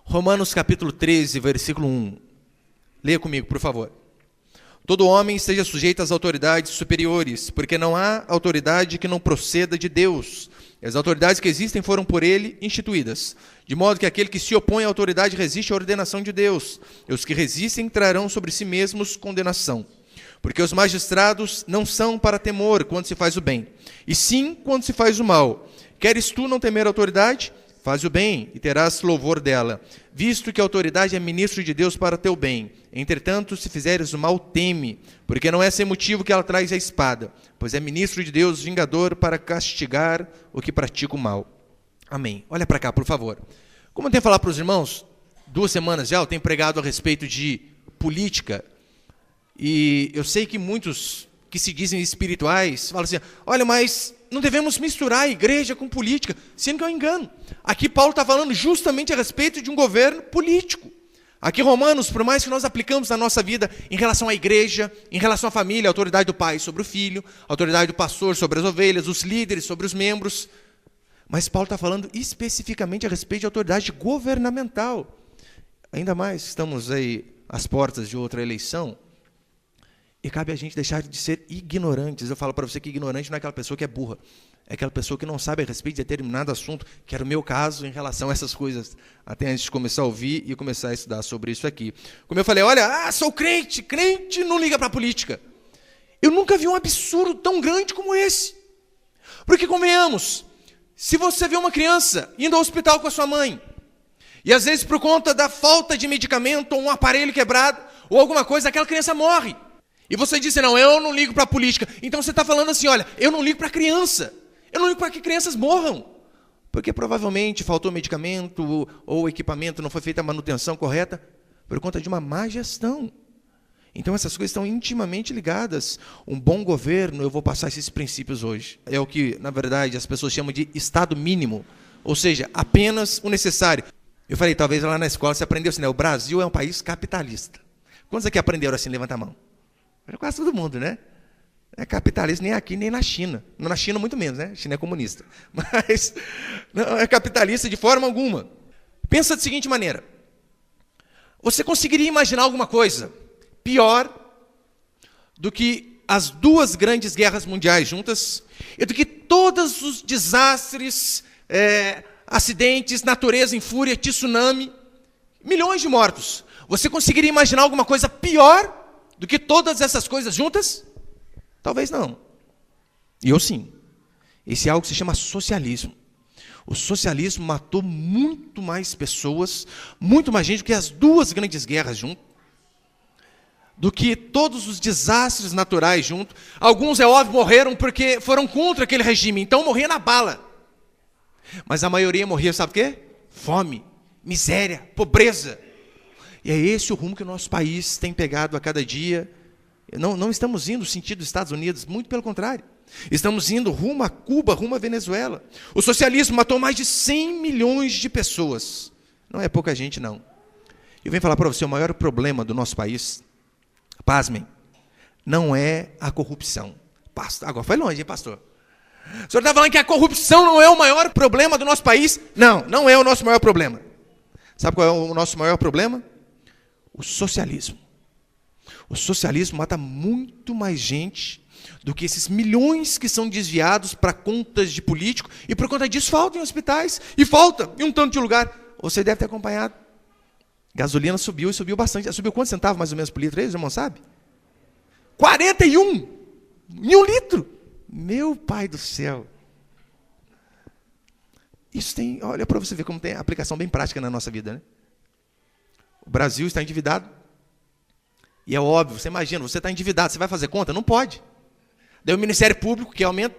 Romanos capítulo 13, versículo 1. Leia comigo, por favor. Todo homem esteja sujeito às autoridades superiores, porque não há autoridade que não proceda de Deus. As autoridades que existem foram por ele instituídas, de modo que aquele que se opõe à autoridade resiste à ordenação de Deus, e os que resistem trarão sobre si mesmos condenação. Porque os magistrados não são para temor quando se faz o bem, e sim quando se faz o mal. Queres tu não temer a autoridade? Faz o bem e terás louvor dela, visto que a autoridade é ministro de Deus para teu bem. Entretanto, se fizeres o mal, teme, porque não é sem motivo que ela traz a espada, pois é ministro de Deus, vingador, para castigar o que pratica o mal. Amém. Olha para cá, por favor. Como eu tenho falado para os irmãos, 2 semanas já eu tenho pregado a respeito de política, e eu sei que muitos que se dizem espirituais falam assim, olha, mas não devemos misturar a igreja com política, sendo que é um engano. Aqui Paulo está falando justamente a respeito de um governo político. Aqui Romanos, por mais que nós aplicamos na nossa vida em relação à igreja, em relação à família, a autoridade do pai sobre o filho, a autoridade do pastor sobre as ovelhas, os líderes sobre os membros, mas Paulo está falando especificamente a respeito de autoridade governamental. Ainda mais, estamos aí às portas de outra eleição, e cabe a gente deixar de ser ignorantes. Eu falo para você que ignorante não é aquela pessoa que é burra, é aquela pessoa que não sabe a respeito de determinado assunto, que era o meu caso em relação a essas coisas, até antes de começar a ouvir e começar a estudar sobre isso aqui. Como eu falei, olha, sou crente, crente não liga para a política. Eu nunca vi um absurdo tão grande como esse. Porque, convenhamos, se você vê uma criança indo ao hospital com a sua mãe, e às vezes por conta da falta de medicamento, ou um aparelho quebrado, ou alguma coisa, aquela criança morre. E você disse, não, eu não ligo para a política. Então você está falando assim, olha, eu não ligo para a criança. Eu não ligo para que crianças morram. Porque provavelmente faltou medicamento ou equipamento, não foi feita a manutenção correta, por conta de uma má gestão. Então essas coisas estão intimamente ligadas. Um bom governo, eu vou passar esses princípios hoje. É o que, na verdade, as pessoas chamam de estado mínimo. Ou seja, apenas o necessário. Eu falei, talvez lá na escola você aprendeu assim, né? O Brasil é um país capitalista. Quantos aqui aprenderam assim? Levanta a mão. Quase todo mundo, né? É capitalista nem aqui, nem na China. Na China, muito menos, né? A China é comunista. Mas não é capitalista de forma alguma. Pensa da seguinte maneira. Você conseguiria imaginar alguma coisa pior do que as 2 grandes guerras mundiais juntas e do que todos os desastres, acidentes, natureza em fúria, tsunami, milhões de mortos. Você conseguiria imaginar alguma coisa pior do que todas essas coisas juntas? Talvez não. E eu sim. Esse é algo que se chama socialismo. O socialismo matou muito mais pessoas, muito mais gente do que as 2 grandes guerras juntas, do que todos os desastres naturais juntos. Alguns, é óbvio, morreram porque foram contra aquele regime, então morria na bala. Mas a maioria morria, sabe o quê? Fome, miséria, pobreza. E é esse o rumo que o nosso país tem pegado a cada dia. Não estamos indo no sentido dos Estados Unidos, muito pelo contrário. Estamos indo rumo a Cuba, rumo a Venezuela. O socialismo matou mais de 100 milhões de pessoas. Não é pouca gente, não. Eu venho falar para você, o maior problema do nosso país, pasmem, não é a corrupção. Agora foi longe, hein, pastor? O senhor está falando que a corrupção não é o maior problema do nosso país? Não, não é o nosso maior problema. Sabe qual é o nosso maior problema? O socialismo. O socialismo mata muito mais gente do que esses milhões que são desviados para contas de político, e por conta disso faltam em hospitais, e falta em um tanto de lugar. Você deve ter acompanhado. Gasolina subiu, e subiu bastante. Subiu quantos centavos mais ou menos por litro aí, os irmãos sabem? 41! Em 1 litro! Meu pai do céu! Isso tem, olha para você ver como tem aplicação bem prática na nossa vida, né? O Brasil está endividado. E é óbvio, você imagina, você está endividado, você vai fazer conta? Não pode. Daí o Ministério Público, que aumenta.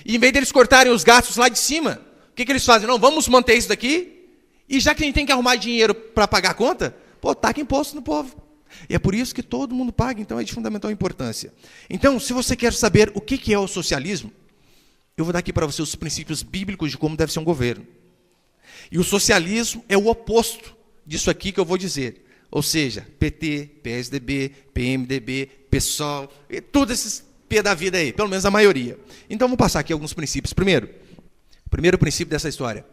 E em vez deles cortarem os gastos lá de cima, o que eles fazem? Não, vamos manter isso daqui, e já que a gente tem que arrumar dinheiro para pagar a conta, taca imposto no povo. E é por isso que todo mundo paga, então é de fundamental importância. Então, se você quer saber o que é o socialismo, eu vou dar aqui para você os princípios bíblicos de como deve ser um governo. E o socialismo é o oposto disso aqui que eu vou dizer. Ou seja, PT, PSDB, PMDB, PSOL, e todos esses P da vida aí, pelo menos a maioria. Então, vou passar aqui alguns princípios. Primeiro, o primeiro princípio dessa história.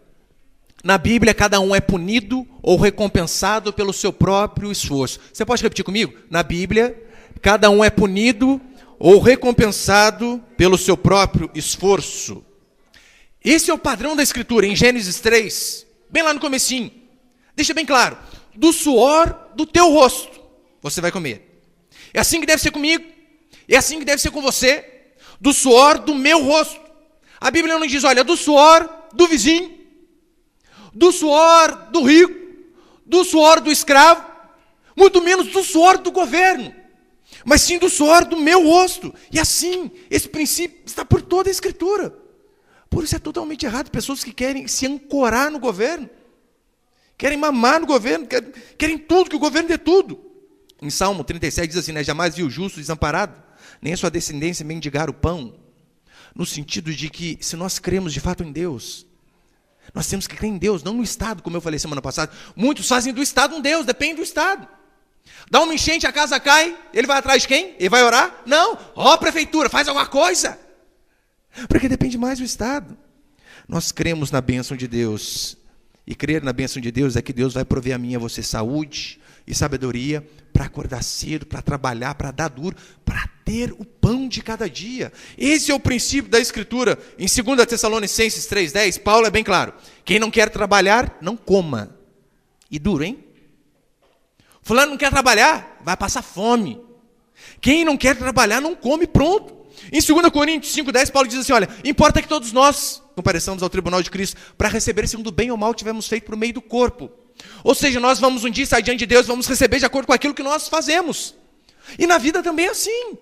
Na Bíblia, cada um é punido ou recompensado pelo seu próprio esforço. Você pode repetir comigo? Na Bíblia, cada um é punido ou recompensado pelo seu próprio esforço. Esse é o padrão da Escritura, em Gênesis 3, bem lá no comecinho. Deixa bem claro, do suor do teu rosto você vai comer. É assim que deve ser comigo, é assim que deve ser com você, do suor do meu rosto. A Bíblia não diz, olha, do suor do vizinho, do suor do rico, do suor do escravo, muito menos do suor do governo, mas sim do suor do meu rosto. E assim, esse princípio está por toda a Escritura. Por isso é totalmente errado pessoas que querem se ancorar no governo, querem mamar no governo, querem tudo, que o governo dê tudo. Em Salmo 37 diz assim, né, jamais viu o justo desamparado, nem a sua descendência mendigar o pão. No sentido de que, se nós cremos de fato em Deus, nós temos que crer em Deus, não no Estado, como eu falei semana passada. Muitos fazem do Estado um Deus, depende do Estado. Dá uma enchente, a casa cai, ele vai atrás de quem? Ele vai orar? Não. Ó, prefeitura, faz alguma coisa. Porque depende mais do Estado. Nós cremos na bênção de Deus. E crer na bênção de Deus é que Deus vai prover a mim e a você saúde e sabedoria para acordar cedo, para trabalhar, para dar duro, para ter o pão de cada dia. Esse é o princípio da Escritura. Em 2 Tessalonicenses 3,10, Paulo é bem claro. Quem não quer trabalhar, não coma. E duro, hein? Fulano não quer trabalhar, vai passar fome. Quem não quer trabalhar, não come, pronto. Em 2 Coríntios 5,10, Paulo diz assim, olha, importa que todos nós compareçamos ao tribunal de Cristo para receber segundo o bem ou mal que tivemos feito por meio do corpo. Ou seja, nós vamos um dia sair diante de Deus, vamos receber de acordo com aquilo que nós fazemos. E na vida também é assim.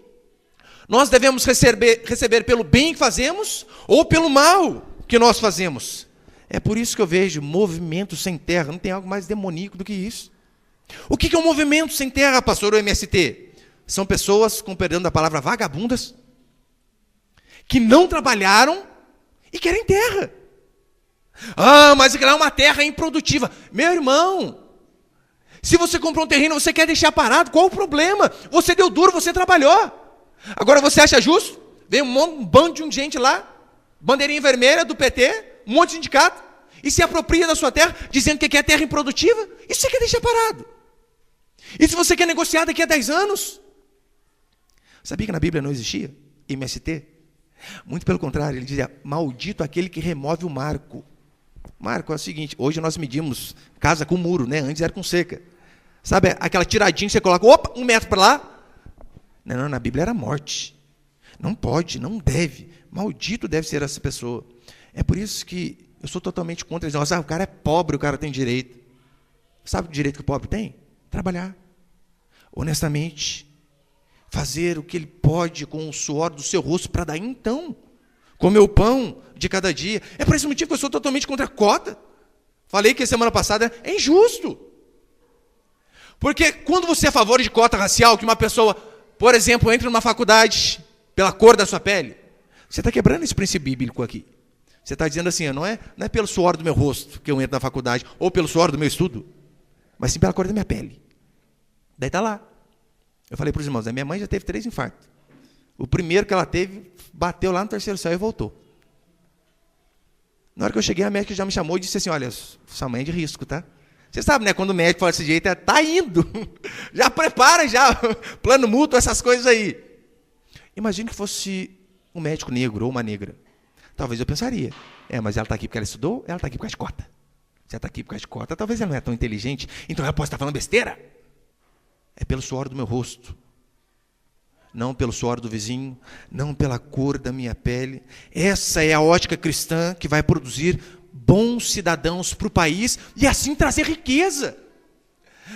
Nós devemos receber pelo bem que fazemos ou pelo mal que nós fazemos. É por isso que eu vejo movimento sem terra. Não tem algo mais demoníaco do que isso. O que é um movimento sem terra, pastor, o MST? São pessoas, com perdão da palavra, vagabundas, que não trabalharam e querem terra. Ah, mas aquela é uma terra improdutiva. Meu irmão, se você comprou um terreno, você quer deixar parado, qual o problema? Você deu duro, você trabalhou. Agora você acha justo? Vem um bando de gente lá, bandeirinha vermelha do PT, um monte de sindicato, e se apropria da sua terra, dizendo que é terra improdutiva, e você quer deixar parado. E se você quer negociar daqui a 10 anos? Sabia que na Bíblia não existia MST? Muito pelo contrário, ele dizia, maldito aquele que remove o marco. Marco é o seguinte, hoje nós medimos casa com muro, né? Antes era com cerca. Sabe aquela tiradinha que você coloca, opa, 1 metro para lá? Não, na Bíblia era morte. Não pode, não deve. Maldito deve ser essa pessoa. É por isso que eu sou totalmente contra. Nossa, o cara é pobre, o cara tem direito. Sabe o direito que o pobre tem? Trabalhar. Honestamente. Fazer o que ele pode com o suor do seu rosto para daí então comer o pão de cada dia. É por esse motivo que eu sou totalmente contra a cota. Falei que semana passada é injusto. Porque quando você é a favor de cota racial, que uma pessoa, por exemplo, entra numa faculdade pela cor da sua pele, você está quebrando esse princípio bíblico aqui. Você está dizendo assim, não é pelo suor do meu rosto que eu entro na faculdade, ou pelo suor do meu estudo, mas sim pela cor da minha pele. Daí está lá. Eu falei para os irmãos, a minha mãe já teve 3 infartos. O primeiro que ela teve, bateu lá no 3º céu e voltou. Na hora que eu cheguei, a médica já me chamou e disse assim, olha, sua mãe é de risco, tá? Você sabe, né, quando o médico fala desse jeito, tá indo. Já prepara, já, plano mútuo, essas coisas aí. Imagine que fosse um médico negro ou uma negra. Talvez eu pensaria, mas ela está aqui porque ela estudou, ela está aqui por causa de cota. Se ela está aqui por causa de cota, talvez ela não é tão inteligente, então ela pode estar falando besteira. É pelo suor do meu rosto, não pelo suor do vizinho, não pela cor da minha pele. Essa é a ótica cristã que vai produzir bons cidadãos para o país e assim trazer riqueza.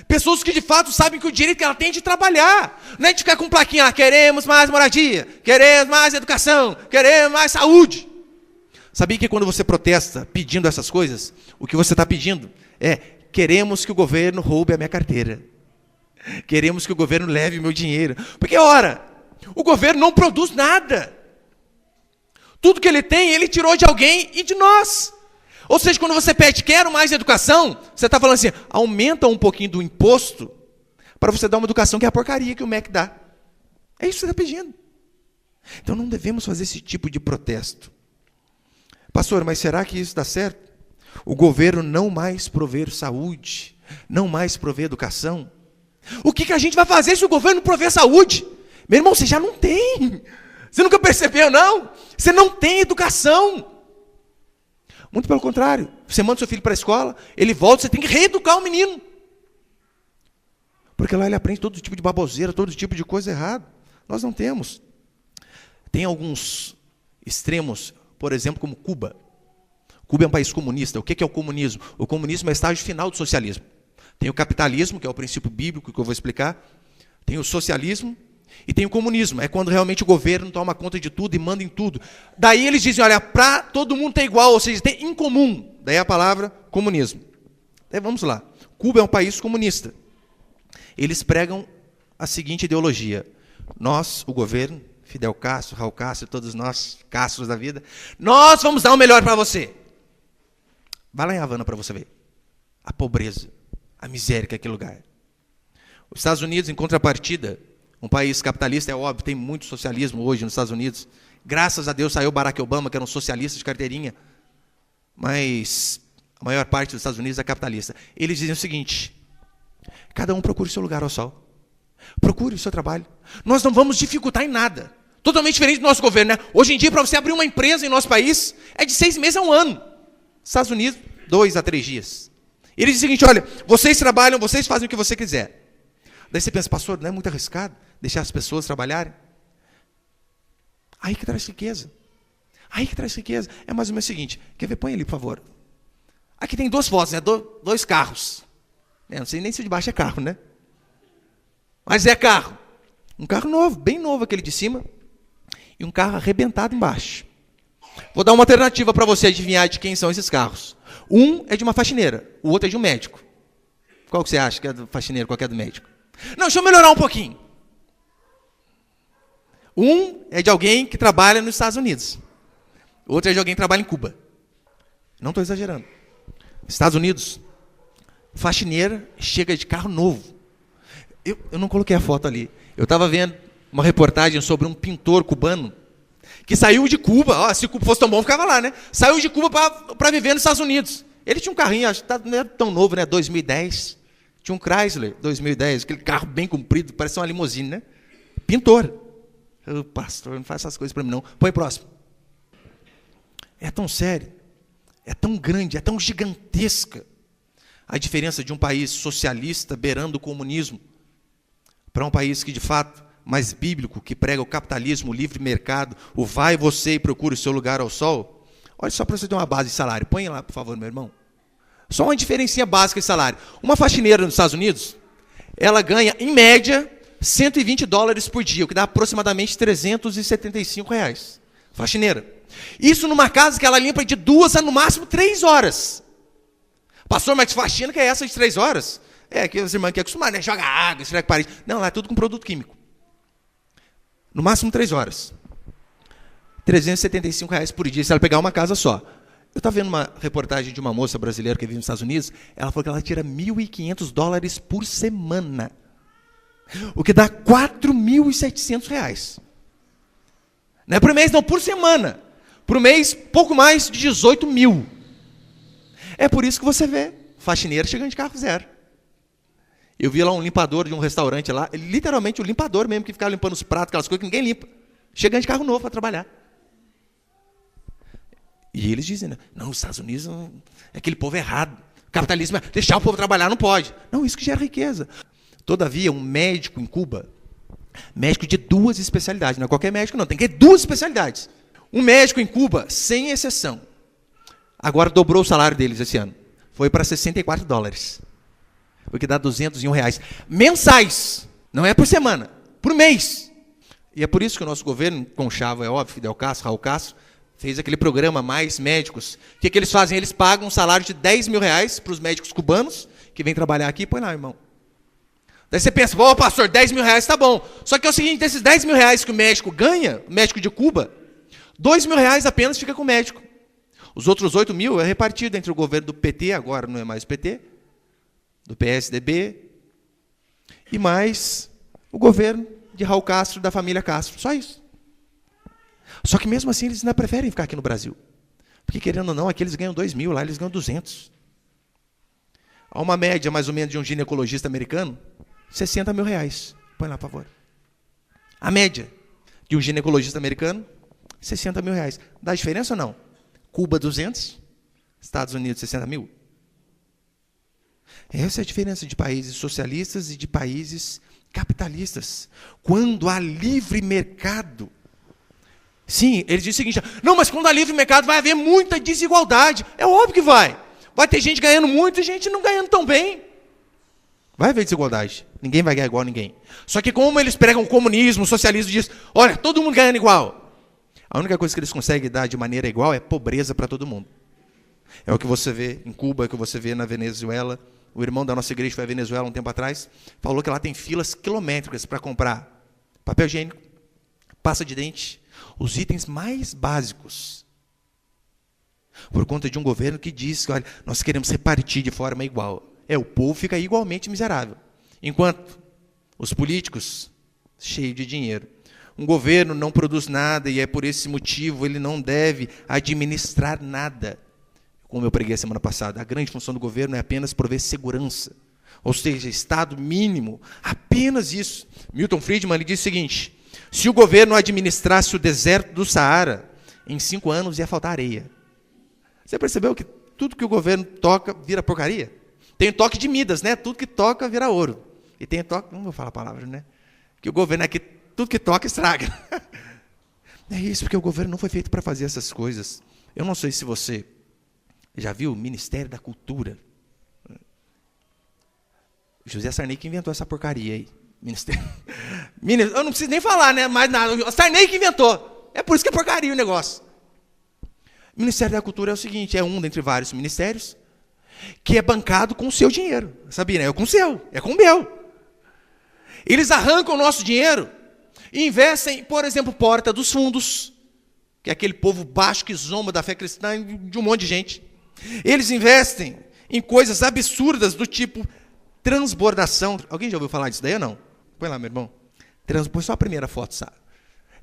Pessoas que de fato sabem que o direito que ela tem é de trabalhar, não é de ficar com plaquinha, queremos mais moradia, queremos mais educação, queremos mais saúde. Sabia que quando você protesta pedindo essas coisas, o que você está pedindo é, queremos que o governo roube a minha carteira. Queremos que o governo leve o meu dinheiro. Porque, ora, o governo não produz nada. Tudo que ele tem, ele tirou de alguém e de nós. Ou seja, quando você pede, quero mais educação, você está falando assim, aumenta um pouquinho do imposto para você dar uma educação que é a porcaria que o MEC dá. É isso que você está pedindo. Então não devemos fazer esse tipo de protesto. Pastor, mas será que isso dá certo? O governo não mais prover saúde, não mais prover educação. O que a gente vai fazer se o governo não prover saúde? Meu irmão, você já não tem. Você nunca percebeu, não? Você não tem educação. Muito pelo contrário. Você manda seu filho para a escola, ele volta, você tem que reeducar o menino. Porque lá ele aprende todo tipo de baboseira, todo tipo de coisa errada. Nós não temos. Tem alguns extremos, por exemplo, como Cuba. Cuba é um país comunista. O que é o comunismo? O comunismo é o estágio final do socialismo. Tem o capitalismo, que é o princípio bíblico que eu vou explicar. Tem o socialismo e tem o comunismo. É quando realmente o governo toma conta de tudo e manda em tudo. Daí eles dizem, olha, para todo mundo ter igual, ou seja, ter em comum. Daí a palavra comunismo. Daí vamos lá. Cuba é um país comunista. Eles pregam a seguinte ideologia. Nós, o governo, Fidel Castro, Raul Castro, todos nós, Castros da vida, nós vamos dar o melhor para você. Vai lá em Havana para você ver. A pobreza, a miséria que é aquele lugar. Os Estados Unidos, em contrapartida, um país capitalista, é óbvio, tem muito socialismo hoje nos Estados Unidos. Graças a Deus saiu Barack Obama, que era um socialista de carteirinha. Mas a maior parte dos Estados Unidos é capitalista. Eles dizem o seguinte, cada um procure o seu lugar ao sol. Procure o seu trabalho. Nós não vamos dificultar em nada. Totalmente diferente do nosso governo, né? Hoje em dia, para você abrir uma empresa em nosso país, é de 6 meses a 1 ano. Estados Unidos, 2 a 3 dias. Ele diz o seguinte, olha, vocês trabalham, vocês fazem o que você quiser. Daí você pensa, pastor, não é muito arriscado deixar as pessoas trabalharem? Aí que traz riqueza. Aí que traz riqueza. É mais ou menos o seguinte, quer ver? Põe ali, por favor. Aqui tem 2 fotos, né? 2 carros. Não sei nem se o de baixo é carro, né? Mas é carro. Um carro novo, bem novo aquele de cima. E um carro arrebentado embaixo. Vou dar uma alternativa para você adivinhar de quem são esses carros. Um é de uma faxineira, o outro é de um médico. Qual que você acha que é do faxineiro, qual que é do médico? Não, deixa eu melhorar um pouquinho. Um é de alguém que trabalha nos Estados Unidos. O outro é de alguém que trabalha em Cuba. Não estou exagerando. Estados Unidos, faxineira chega de carro novo. Eu não coloquei a foto ali. Eu estava vendo uma reportagem sobre um pintor cubano que saiu de Cuba. Ó, se Cuba fosse tão bom, ficava lá, né? Saiu de Cuba para viver nos Estados Unidos. Ele tinha um carrinho, acho que não era tão novo, né? 2010. Tinha um Chrysler, 2010. Aquele carro bem comprido, parecia uma limusine, né? Pintor. Eu, pastor, não faz essas coisas para mim, não. Põe próximo. É tão sério, é tão grande, é tão gigantesca a diferença de um país socialista beirando o comunismo para um país que, de fato, mais bíblico, que prega o capitalismo, o livre mercado, o vai você e procure o seu lugar ao sol. Olha só para você ter uma base de salário. Põe lá, por favor, meu irmão. Só uma diferencinha básica de salário. Uma faxineira nos Estados Unidos, ela ganha, em média, $120 por dia, o que dá aproximadamente R$375. Faxineira. Isso numa casa que ela limpa de 2 a, no máximo, 3 horas. Pastor, mas faxina que é essa de 3 horas? É, que os irmãos que acostumam, né? Joga água, esfrega parede. Não, lá é tudo com produto químico. No máximo 3 horas. R$375 por dia, se ela pegar uma casa só. Eu estava vendo uma reportagem de uma moça brasileira que vive nos Estados Unidos, ela falou que ela tira $1.500 por semana. O que dá R$4.700. Não é por mês, não, por semana. Por mês, pouco mais de 18 mil. É por isso que você vê faxineiro chegando de carro zero. Eu vi lá um limpador de um restaurante lá, literalmente o limpador mesmo, que ficava limpando os pratos, aquelas coisas que ninguém limpa. Chegando de carro novo para trabalhar. E eles dizem, né? Não, os Estados Unidos é aquele povo errado. O capitalismo é deixar o povo trabalhar, não pode. Não, isso que gera riqueza. Todavia, um médico em Cuba, médico de 2 especialidades, não é qualquer médico não, tem que ter 2 especialidades. Um médico em Cuba, sem exceção, agora dobrou o salário deles esse ano. Foi para $64. O que dá R$201 mensais. Não é por semana, por mês. E é por isso que o nosso governo, com chave, é óbvio, Fidel Castro, Raul Castro, fez aquele programa Mais Médicos. O que eles fazem? Eles pagam um salário de R$10 mil para os médicos cubanos, que vêm trabalhar aqui. Põe lá, irmão. Daí você pensa, ô pastor, R$10 mil está bom. Só que é o seguinte, desses R$10 mil que o médico ganha, o médico de Cuba, R$2 mil apenas fica com o médico. Os outros 8 mil é repartido entre o governo do PT, agora não é mais PT, do PSDB, e mais o governo de Raul Castro, da família Castro. Só isso. Só que mesmo assim eles ainda preferem ficar aqui no Brasil. Porque, querendo ou não, aqui eles ganham 2.000, lá eles ganham 200. Há uma média, mais ou menos, de um ginecologista americano, 60 mil reais. Põe lá, por favor. A média de um ginecologista americano, 60 mil reais. Dá diferença ou não? Cuba, 200. Estados Unidos, 60 mil. Essa é a diferença de países socialistas e de países capitalistas. Quando há livre mercado. Sim, eles dizem o seguinte: não, mas quando há livre mercado vai haver muita desigualdade. É óbvio que vai. Vai ter gente ganhando muito e gente não ganhando tão bem. Vai haver desigualdade. Ninguém vai ganhar igual a ninguém. Só que como eles pregam o comunismo, o socialismo, diz, olha, todo mundo ganhando igual. A única coisa que eles conseguem dar de maneira igual é pobreza para todo mundo. É o que você vê em Cuba, é o que você vê na Venezuela. O irmão da nossa igreja foi à Venezuela um tempo atrás, falou que lá tem filas quilométricas para comprar papel higiênico, pasta de dente, os itens mais básicos. Por conta de um governo que diz que, olha, nós queremos repartir de forma igual. O povo fica igualmente miserável. Enquanto os políticos, cheios de dinheiro. Um governo não produz nada e é por esse motivo ele não deve administrar nada. Como eu preguei a semana passada, a grande função do governo é apenas prover segurança. Ou seja, Estado mínimo, apenas isso. Milton Friedman ele disse o seguinte: se o governo administrasse o deserto do Saara, em 5 anos ia faltar areia. Você percebeu que tudo que o governo toca vira porcaria? Tem o toque de Midas, né? Tudo que toca vira ouro. E tem o toque, não vou falar a palavra, né? Que o governo é que tudo que toca estraga. É isso, porque o governo não foi feito para fazer essas coisas. Eu não sei se você já viu o Ministério da Cultura. José Sarney que inventou essa porcaria aí. Ministério. Eu não preciso nem falar, né? Mais nada. O Sarney que inventou. É por isso que é porcaria o negócio. O Ministério da Cultura é o seguinte, é um dentre vários ministérios que é bancado com o seu dinheiro. Sabia, né? É com o seu, é com o meu. Eles arrancam o nosso dinheiro e investem, por exemplo, Porta dos Fundos, que é aquele povo baixo que zomba da fé cristã de um monte de gente. Eles investem em coisas absurdas do tipo transbordação. Alguém já ouviu falar disso daí ou não? Põe lá, meu irmão. Põe só a primeira foto, sabe?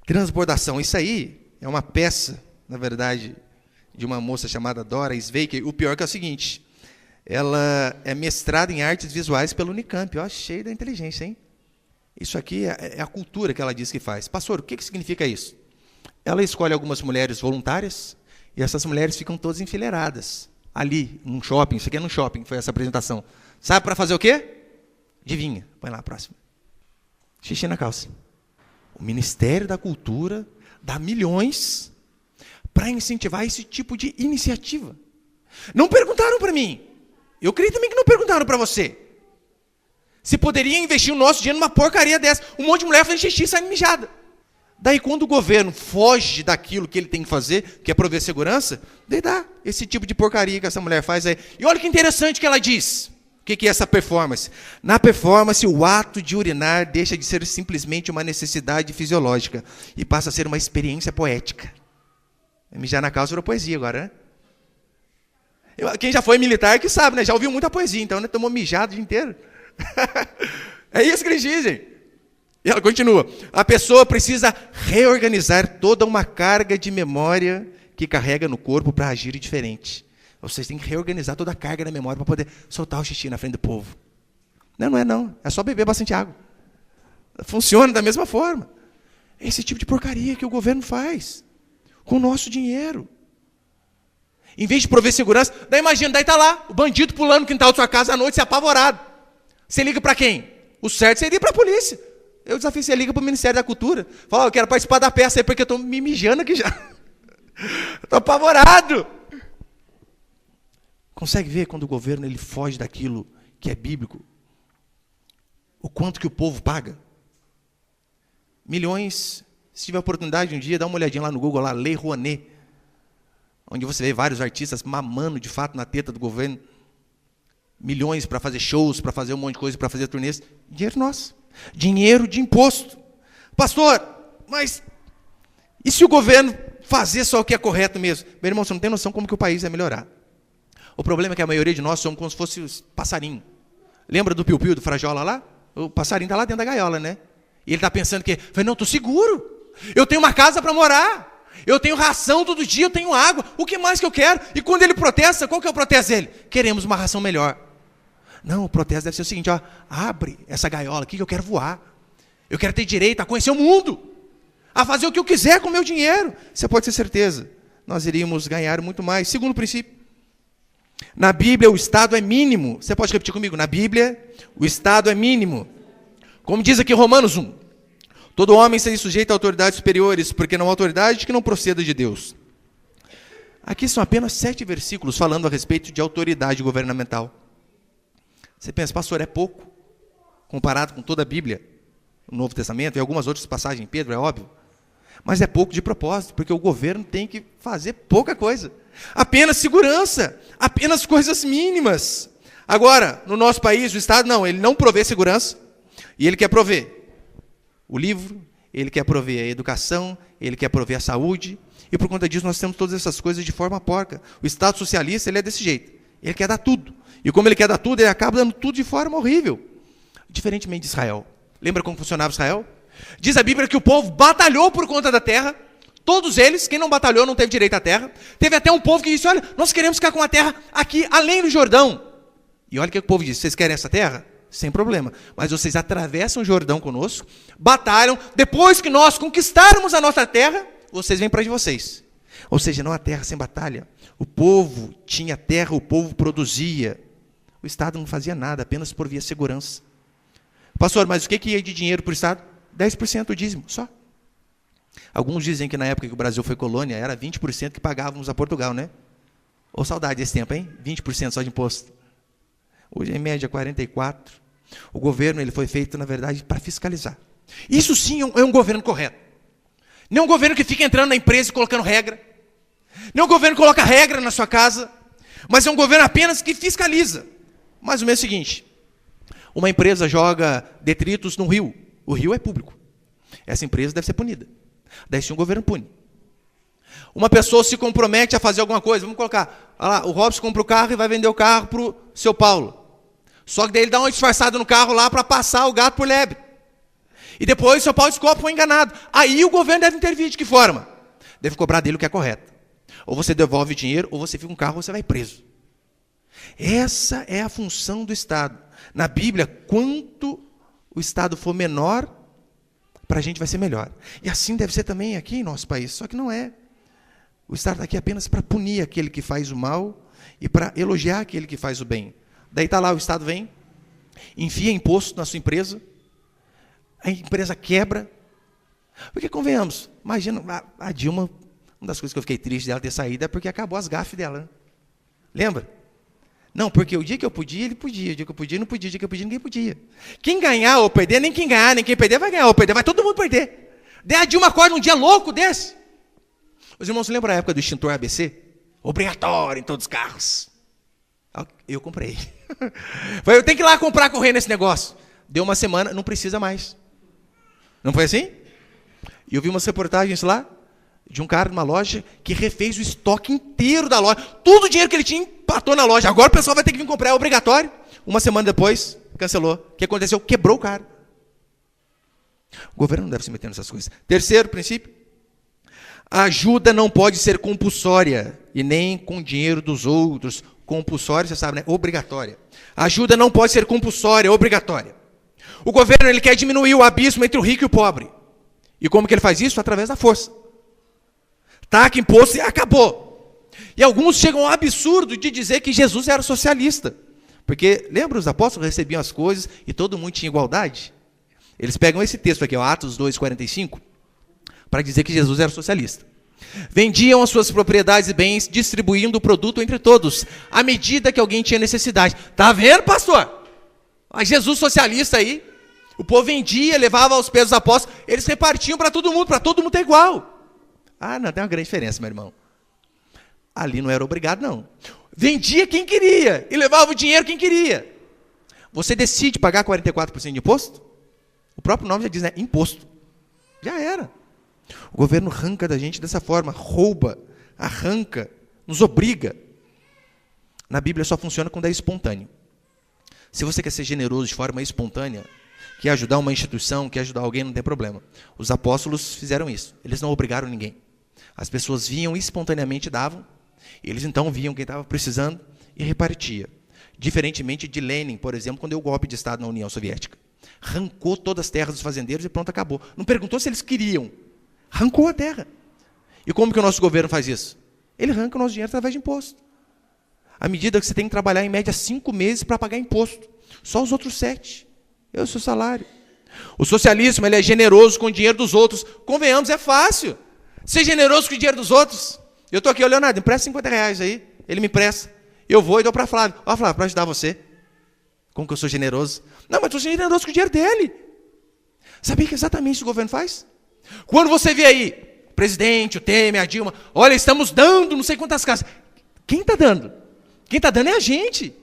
Transbordação. Isso aí é uma peça, na verdade, de uma moça chamada Dora Sveiker. O pior que é o seguinte, ela é mestrada em artes visuais pelo Unicamp. Ó, cheio da inteligência, hein? Isso aqui é a cultura que ela diz que faz. Pastor, o que significa isso? Ela escolhe algumas mulheres voluntárias e essas mulheres ficam todas enfileiradas. Ali, num shopping, isso aqui é num shopping, foi essa apresentação. Sabe para fazer o quê? Adivinha. Põe lá a próxima. Xixi na calça. O Ministério da Cultura dá milhões para incentivar esse tipo de iniciativa. Não perguntaram para mim. Eu creio também que não perguntaram para você. Se poderia investir o nosso dinheiro numa porcaria dessa. Um monte de mulher fazendo xixi e saindo mijada. Daí quando o governo foge daquilo que ele tem que fazer, que é prover segurança, daí dá esse tipo de porcaria que essa mulher faz aí. E olha que interessante que ela diz. O que é essa performance? Na performance, o ato de urinar deixa de ser simplesmente uma necessidade fisiológica e passa a ser uma experiência poética. Mijar na calça virou poesia agora, né? Quem já foi militar que sabe, né? Já ouviu muita poesia, então, né? Tomou mijado o dia inteiro. É isso que eles dizem. E ela continua. A pessoa precisa reorganizar toda uma carga de memória que carrega no corpo para agir diferente. Vocês têm que reorganizar toda a carga da memória para poder soltar o xixi na frente do povo. Não é não. É só beber bastante água. Funciona da mesma forma. É esse tipo de porcaria que o governo faz com o nosso dinheiro. Em vez de prover segurança, daí imagina, daí está lá, o bandido pulando no quintal da sua casa à noite, você é apavorado. Você liga para quem? O certo seria para a polícia. Eu desafio, você liga para o Ministério da Cultura. Fala, eu quero participar da peça aí, porque eu estou me mijando aqui já. Estou apavorado. Consegue ver quando o governo ele foge daquilo que é bíblico? O quanto que o povo paga? Milhões. Se tiver oportunidade um dia, dá uma olhadinha lá no Google, lá, Lei Rouanet, onde você vê vários artistas mamando de fato na teta do governo. Milhões para fazer shows, para fazer um monte de coisa, para fazer turnês. Dinheiro nosso. Dinheiro de imposto. Pastor, mas e se o governo fazer só o que é correto mesmo? Meu irmão, você não tem noção como que o país vai melhorar. O problema é que a maioria de nós somos como se fosse os passarinho. Lembra do piu-piu, do Frajola lá? O passarinho está lá dentro da gaiola, né? E ele está pensando que, não, estou seguro. Eu tenho uma casa para morar. Eu tenho ração todo dia, eu tenho água. O que mais que eu quero? E quando ele protesta, qual que é o protesto dele? Queremos uma ração melhor. Não, o protesto deve ser o seguinte, ó, abre essa gaiola aqui que eu quero voar. Eu quero ter direito a conhecer o mundo, a fazer o que eu quiser com o meu dinheiro. Você pode ter certeza, nós iríamos ganhar muito mais. Segundo princípio, na Bíblia o Estado é mínimo. Você pode repetir comigo? Na Bíblia o Estado é mínimo. Como diz aqui Romanos 1. Todo homem seja sujeito a autoridades superiores, porque não há autoridade que não proceda de Deus. Aqui são apenas 7 versículos falando a respeito de autoridade governamental. Você pensa, pastor, é pouco, comparado com toda a Bíblia, o Novo Testamento e algumas outras passagens em Pedro, é óbvio. Mas é pouco de propósito, porque o governo tem que fazer pouca coisa. Apenas segurança, apenas coisas mínimas. Agora, no nosso país, o Estado não, ele não provê segurança, e ele quer prover o livro, ele quer prover a educação, ele quer prover a saúde, e por conta disso nós temos todas essas coisas de forma porca. O Estado socialista, ele é desse jeito, ele quer dar tudo, e como ele quer dar tudo, ele acaba dando tudo de forma horrível, diferentemente de Israel. Lembra como funcionava Israel? Diz a Bíblia que o povo batalhou por conta da terra, todos eles, quem não batalhou não teve direito à terra, teve até um povo que disse, olha, nós queremos ficar com a terra aqui, além do Jordão, e olha o que o povo disse, vocês querem essa terra? Sem problema, mas vocês atravessam o Jordão conosco, batalham, depois que nós conquistarmos a nossa terra, vocês vêm para de vocês. Ou seja, não há terra sem batalha. O povo tinha terra, o povo produzia. O Estado não fazia nada, apenas provia segurança. Pastor, mas o que ia de dinheiro para o Estado? 10% do dízimo, só. Alguns dizem que na época que o Brasil foi colônia, era 20% que pagávamos a Portugal, né? Ô, saudade desse tempo, hein? 20% só de imposto. Hoje, em média, 44%. O governo ele foi feito, na verdade, para fiscalizar. Isso sim é um governo correto. Não é um governo que fica entrando na empresa e colocando regra. Não é um governo que coloca regra na sua casa. Mas é um governo apenas que fiscaliza. Mais ou menos o seguinte. Uma empresa joga detritos no rio. O rio é público. Essa empresa deve ser punida. Daí sim o governo pune. Uma pessoa se compromete a fazer alguma coisa. Vamos colocar. Olha lá, o Robson compra o carro e vai vender o carro para o seu Paulo. Só que daí ele dá uma disfarçada no carro lá para passar o gato por lebre. E depois o seu Paulo descobre que foi enganado. Aí o governo deve intervir. De que forma? Deve cobrar dele o que é correto. Ou você devolve o dinheiro, ou você fica com um carro, ou você vai preso. Essa é a função do Estado. Na Bíblia, quanto o Estado for menor, para a gente vai ser melhor. E assim deve ser também aqui em nosso país. Só que não é. O Estado está aqui apenas para punir aquele que faz o mal e para elogiar aquele que faz o bem. Daí está lá, o Estado vem, enfia imposto na sua empresa, a empresa quebra. Porque, convenhamos, imagina, a Dilma, uma das coisas que eu fiquei triste dela ter saído é porque acabou as gafes dela. Né? Lembra? Não, porque o dia que eu podia, ele podia. O dia que eu podia, não podia. O dia que eu podia, ninguém podia. Quem ganhar ou perder, nem quem ganhar, nem quem perder, vai ganhar ou perder. Vai todo mundo perder. Daí a Dilma acorda um dia louco desse. Os irmãos se lembram da época do extintor ABC? Obrigatório em todos os carros. Eu comprei. Eu tenho que ir lá comprar, correr nesse negócio. Deu uma semana, não precisa mais. Não foi assim? E eu vi umas reportagens lá, de um cara numa loja, que refez o estoque inteiro da loja. Todo o dinheiro que ele tinha, empatou na loja. Agora o pessoal vai ter que vir comprar, é obrigatório. Uma semana depois, cancelou. O que aconteceu? Quebrou o cara. O governo não deve se meter nessas coisas. Terceiro princípio. A ajuda não pode ser compulsória, e nem com dinheiro dos outros. Compulsória, você sabe, né? Obrigatória. A ajuda não pode ser compulsória, obrigatória. O governo ele quer diminuir o abismo entre o rico e o pobre. E como que ele faz isso? Através da força. Taca imposto e acabou. E alguns chegam ao absurdo de dizer que Jesus era socialista. Porque, lembra, os apóstolos recebiam as coisas e todo mundo tinha igualdade? Eles pegam esse texto aqui, ó, Atos 2,45, para dizer que Jesus era socialista. Vendiam as suas propriedades e bens, distribuindo o produto entre todos, à medida que alguém tinha necessidade. Tá vendo, pastor? Mas Jesus socialista aí, o povo vendia, levava aos pés dos apóstolos, eles repartiam para todo mundo ter igual. Ah, não, tem uma grande diferença, meu irmão. Ali não era obrigado, não. Vendia quem queria e levava o dinheiro quem queria. Você decide pagar 44% de imposto? O próprio nome já diz, né? Imposto. Já era. O governo arranca da gente dessa forma, rouba, arranca, nos obriga. Na Bíblia só funciona quando é espontâneo. Se você quer ser generoso de forma espontânea, quer ajudar uma instituição, quer ajudar alguém, não tem problema. Os apóstolos fizeram isso, eles não obrigaram ninguém. As pessoas vinham espontaneamente e davam. Eles então viam quem estava precisando e repartia. Diferentemente de Lenin, por exemplo, quando deu o golpe de Estado na União Soviética. Arrancou todas as terras dos fazendeiros e pronto, acabou. Não perguntou se eles queriam. Arrancou a terra. E como que o nosso governo faz isso? Ele arranca o nosso dinheiro através de imposto. À medida que você tem que trabalhar, em média, 5 meses para pagar imposto. Só os outros 7. É o seu salário. O socialismo ele é generoso com o dinheiro dos outros. Convenhamos, é fácil. Ser generoso com o dinheiro dos outros. Eu estou aqui, Leonardo, empresta R$50 aí. Ele me empresta. Eu vou e dou para Flávio. Ó, Flávio, para ajudar você. Como que eu sou generoso? Não, mas eu sou generoso com o dinheiro dele. Sabia que exatamente isso o governo faz? Quando você vê aí, o presidente, o Temer, a Dilma, olha, estamos dando não sei quantas casas. Quem está dando? Quem está dando é a gente.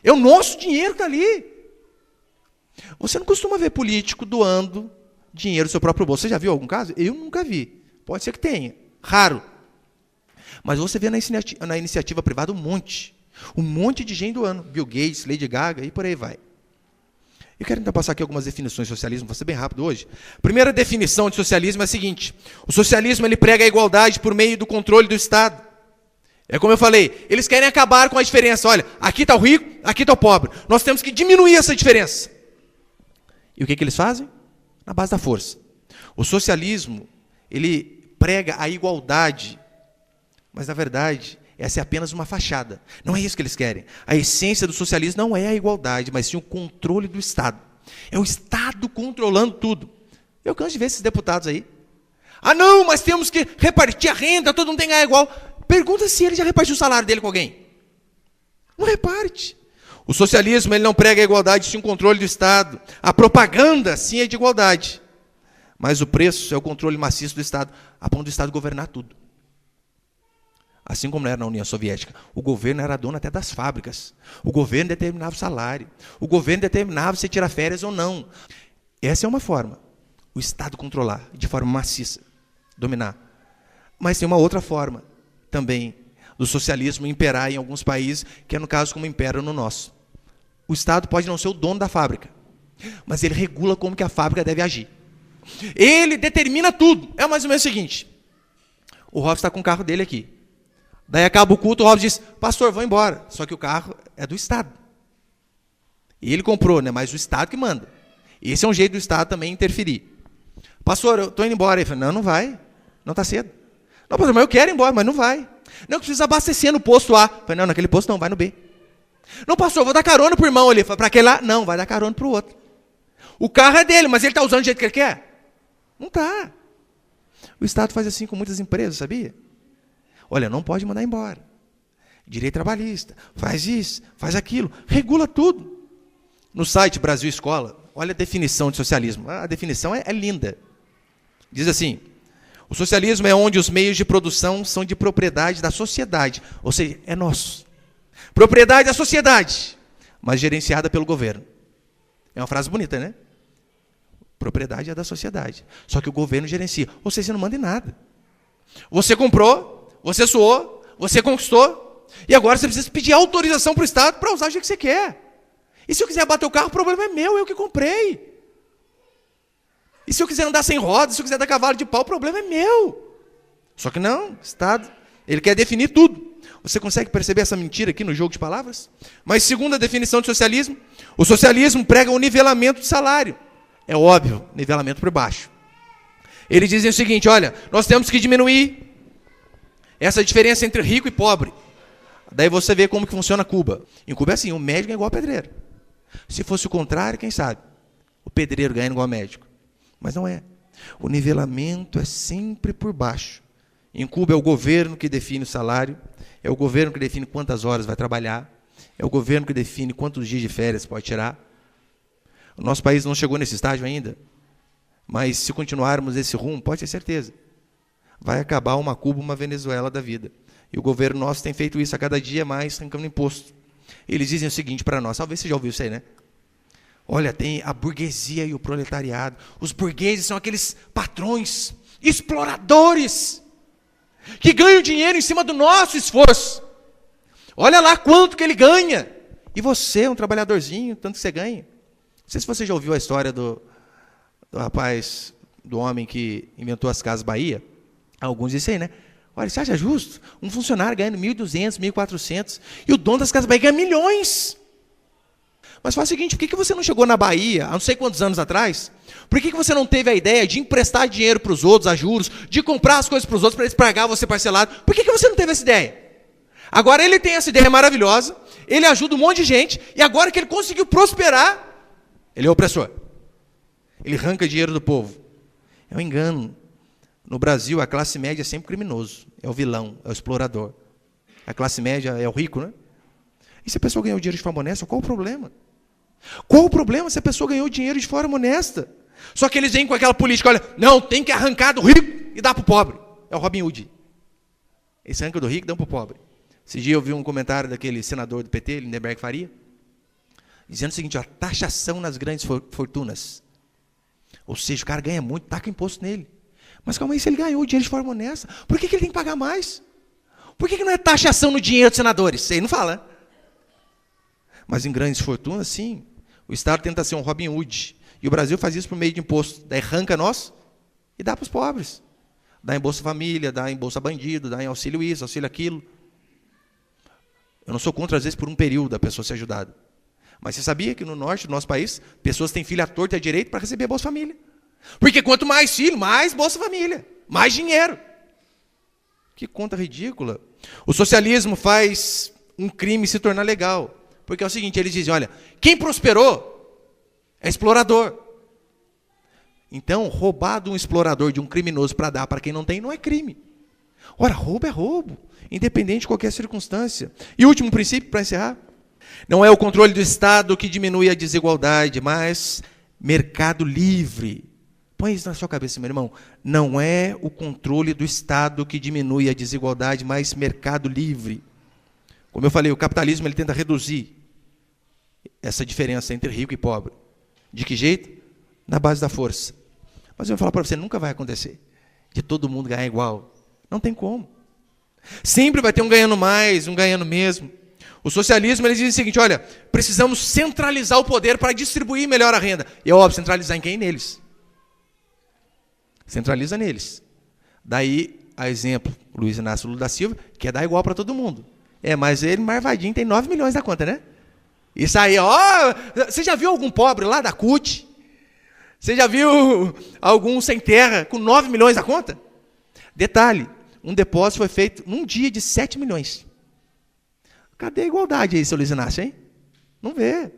É o nosso dinheiro que está ali. Você não costuma ver político doando dinheiro do seu próprio bolso. Você já viu algum caso? Eu nunca vi. Pode ser que tenha. Raro. Mas você vê na iniciativa privada um monte. Um monte de gente doando. Bill Gates, Lady Gaga e por aí vai. Eu quero então passar aqui algumas definições de socialismo. Vou ser bem rápido hoje. A primeira definição de socialismo é a seguinte. O socialismo ele prega a igualdade por meio do controle do Estado. É como eu falei, eles querem acabar com a diferença. Olha, aqui está o rico, aqui está o pobre. Nós temos que diminuir essa diferença. E o que eles fazem? Na base da força. O socialismo, ele prega a igualdade. Mas, na verdade, essa é apenas uma fachada. Não é isso que eles querem. A essência do socialismo não é a igualdade, mas sim o controle do Estado. É o Estado controlando tudo. Eu canso de ver esses deputados aí. Ah, não, mas temos que repartir a renda, todo mundo tem que ganhar igual. Pergunta se ele já repartiu o salário dele com alguém. Não reparte. O socialismo ele não prega a igualdade, sim o controle do Estado. A propaganda, sim, é de igualdade. Mas o preço é o controle maciço do Estado, a ponto do Estado governar tudo. Assim como era na União Soviética. O governo era dono até das fábricas. O governo determinava o salário. O governo determinava se tirar férias ou não. Essa é uma forma. O Estado controlar, de forma maciça, dominar. Mas tem uma outra forma também do socialismo imperar em alguns países, que é no caso como impera no nosso. O Estado pode não ser o dono da fábrica, mas ele regula como que a fábrica deve agir. Ele determina tudo. É mais ou menos o seguinte. O Robson está com o carro dele aqui. Daí acaba o culto, o Robson diz, pastor, vou embora. Só que o carro é do Estado. E ele comprou, né? Mas o Estado que manda. Esse é um jeito do Estado também interferir. Pastor, eu estou indo embora. Ele falou, não vai. Não está cedo. Não, pastor, mas eu quero ir embora, mas não vai. Não, precisa abastecer no posto A. Eu falei, não, naquele posto não, vai no B. Não, pastor, eu vou dar carona para o irmão ali. Para aquele lá? Não, vai dar carona para o outro. O carro é dele, mas ele está usando do jeito que ele quer? Não está. O Estado faz assim com muitas empresas, sabia? Olha, não pode mandar embora. Direito trabalhista, faz isso, faz aquilo, regula tudo. No site Brasil Escola, olha a definição de socialismo. A definição é linda. Diz assim, o socialismo é onde os meios de produção são de propriedade da sociedade, ou seja, é nosso. Propriedade da sociedade, mas gerenciada pelo governo. É uma frase bonita, né? Propriedade é da sociedade, só que o governo gerencia, ou seja, você não manda em nada. Você comprou, você suou, você conquistou, e agora você precisa pedir autorização para o Estado para usar o jeito que você quer. E se eu quiser bater o carro, o problema é meu, eu que comprei. E se eu quiser andar sem rodas, se eu quiser dar cavalo de pau, o problema é meu. Só que não, o Estado, ele quer definir tudo. Você consegue perceber essa mentira aqui no jogo de palavras? Mas segundo a definição de socialismo, o socialismo prega o nivelamento do salário. É óbvio, nivelamento por baixo. Eles dizem o seguinte, olha, nós temos que diminuir essa diferença entre rico e pobre. Daí você vê como que funciona Cuba. Em Cuba é assim, o médico é igual ao pedreiro. Se fosse o contrário, quem sabe? O pedreiro ganha igual ao médico. Mas não é. O nivelamento é sempre por baixo. Em Cuba é o governo que define o salário, é o governo que define quantas horas vai trabalhar, é o governo que define quantos dias de férias pode tirar. O nosso país não chegou nesse estágio ainda, mas se continuarmos esse rumo, pode ter certeza, vai acabar uma Cuba, uma Venezuela da vida. E o governo nosso tem feito isso a cada dia mais, arrancando imposto. Eles dizem o seguinte para nós, talvez você já ouviu isso aí, né? Olha, tem a burguesia e o proletariado. Os burgueses são aqueles patrões, exploradores, que ganham dinheiro em cima do nosso esforço. Olha lá quanto que ele ganha. E você é um trabalhadorzinho, tanto que você ganha. Não sei se você já ouviu a história do rapaz, do homem que inventou as Casas Bahia. Alguns dizem aí, né? Olha, você acha justo? Um funcionário ganhando 1.200, 1.400 e o dono das Casas Bahia ganha milhões. Mas faz o seguinte, por que você não chegou na Bahia, há não sei quantos anos atrás? Por que você não teve a ideia de emprestar dinheiro para os outros, a juros, de comprar as coisas para os outros, para eles pagar você parcelado? Por que você não teve essa ideia? Agora ele tem essa ideia maravilhosa, ele ajuda um monte de gente, e agora que ele conseguiu prosperar, ele é opressor. Ele arranca dinheiro do povo. É um engano. No Brasil, a classe média é sempre criminoso. É o vilão, é o explorador. A classe média é o rico, né? E se a pessoa ganhou dinheiro de forma honesta, qual o problema? Qual o problema se a pessoa ganhou dinheiro de forma honesta? Só que eles vêm com aquela política, olha, não, tem que arrancar do rico e dar para o pobre. É o Robin Hood. Eles arrancam do rico e dão para o pobre. Esse dia eu vi um comentário daquele senador do PT, Lindenberg Faria, dizendo o seguinte, ó, taxação nas grandes fortunas. Ou seja, o cara ganha muito, taca imposto nele. Mas calma aí, se ele ganhou dinheiro de forma honesta, por que ele tem que pagar mais? Por que não é taxação no dinheiro dos senadores? Isso aí não fala. Mas em grandes fortunas, sim. O Estado tenta ser um Robin Hood. E o Brasil faz isso por meio de imposto. Daí arranca nós e dá para os pobres. Dá em Bolsa Família, dá em Bolsa Bandido, dá em auxílio isso, auxílio aquilo. Eu não sou contra, às vezes, por um período a pessoa ser ajudada. Mas você sabia que no norte do nosso país, pessoas têm filho à torta e à direita para receber Bolsa Família? Porque quanto mais filho, mais Bolsa Família, mais dinheiro. Que conta ridícula. O socialismo faz um crime se tornar legal. Porque é o seguinte, eles dizem, olha, quem prosperou é explorador. Então, roubar de um explorador, de um criminoso para dar para quem não tem, não é crime. Ora, roubo é roubo, independente de qualquer circunstância. E o último princípio, para encerrar, não é o controle do Estado que diminui a desigualdade, mas mercado livre. Põe isso na sua cabeça, meu irmão. Não é o controle do Estado que diminui a desigualdade, mas mercado livre. Como eu falei, o capitalismo ele tenta reduzir essa diferença entre rico e pobre. De que jeito? Na base da força. Mas eu vou falar para você, nunca vai acontecer de todo mundo ganhar igual. Não tem como. Sempre vai ter um ganhando mais, um ganhando mesmo. O socialismo, eles dizem o seguinte, olha, precisamos centralizar o poder para distribuir melhor a renda. E é óbvio, centralizar em quem? Neles. Centraliza neles. Daí, a exemplo, o Luiz Inácio Lula da Silva, quer dar igual para todo mundo. Mas ele, marvadinho, tem 9 milhões na conta, né? Isso aí, ó, você já viu algum pobre lá da CUT? Você já viu algum sem terra com 9 milhões na conta? Detalhe, um depósito foi feito num dia de 7 milhões. Cadê a igualdade aí, seu Luiz Inácio, hein? Não vê.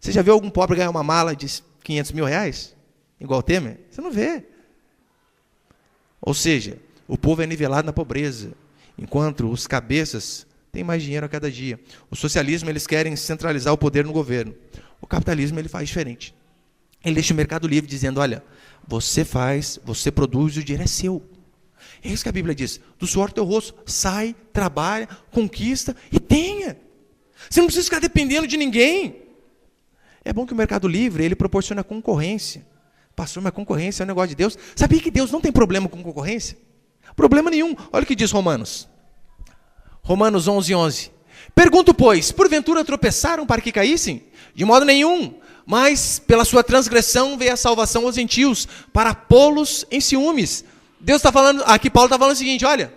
Você já viu algum pobre ganhar uma mala de 500 mil reais? Igual o Temer? Você não vê. Ou seja, o povo é nivelado na pobreza, enquanto os cabeças têm mais dinheiro a cada dia. O socialismo, eles querem centralizar o poder no governo. O capitalismo, ele faz diferente. Ele deixa o mercado livre, dizendo, olha, você faz, você produz, o dinheiro é seu. É isso que a Bíblia diz. Do suor do teu rosto, sai, trabalha, conquista e tenha. Você não precisa ficar dependendo de ninguém. É bom que o mercado livre, ele proporciona concorrência. Pastor, mas concorrência é um negócio de Deus. Sabia que Deus não tem problema com concorrência? Problema nenhum. Olha o que diz Romanos. Romanos 11:11. Pergunto, pois, porventura tropeçaram para que caíssem? De modo nenhum. Mas pela sua transgressão veio a salvação aos gentios, para pô-los em ciúmes. Deus está falando, aqui Paulo está falando o seguinte, olha,